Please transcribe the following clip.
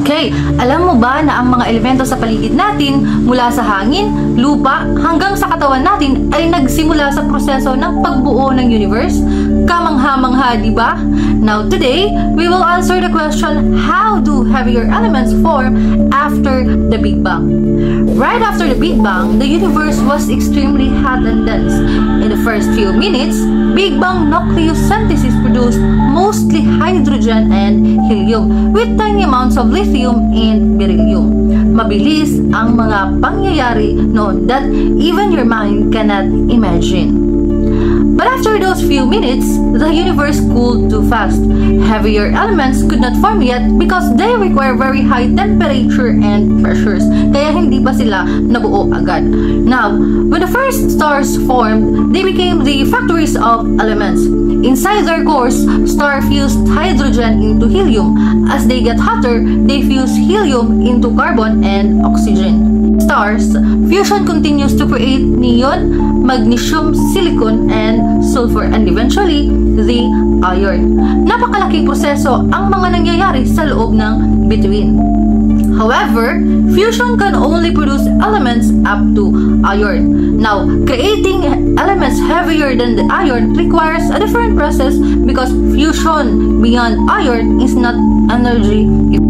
Okay, alam mo ba na ang mga elemento sa paligid natin mula sa hangin, lupa, hanggang sa katawan natin ay nagsimula sa proseso ng pagbuo ng universe? Kamangha-mangha, di ba? Now today, we will answer the question, how do heavier elements form after the Big Bang? Right after the Big Bang, the universe was extremely hot and dense. In the first few minutes, Big Bang nucleosynthesis produced mostly hydrogen and helium with tiny amounts of lithium and beryllium. Mabilis ang mga pangyayari noon that even your mind cannot imagine. But after those few minutes, the universe cooled too fast. Heavier elements could not form yet because they require very high temperature and pressures, kaya hindi pa sila nabuo agad. Now, when the first stars formed, they became the factories of elements. Inside their cores, stars fused hydrogen into helium. As they get hotter, they fuse helium into carbon and oxygen. Stars, fusion continues to create neon, magnesium, silicon, and sulfur, and eventually, the iron. Napakalaking proseso ang mga nangyayari sa loob ng bituin. However, fusion can only produce elements up to iron. Now, creating elements heavier than the iron requires a different process because fusion beyond iron is not energy efficient.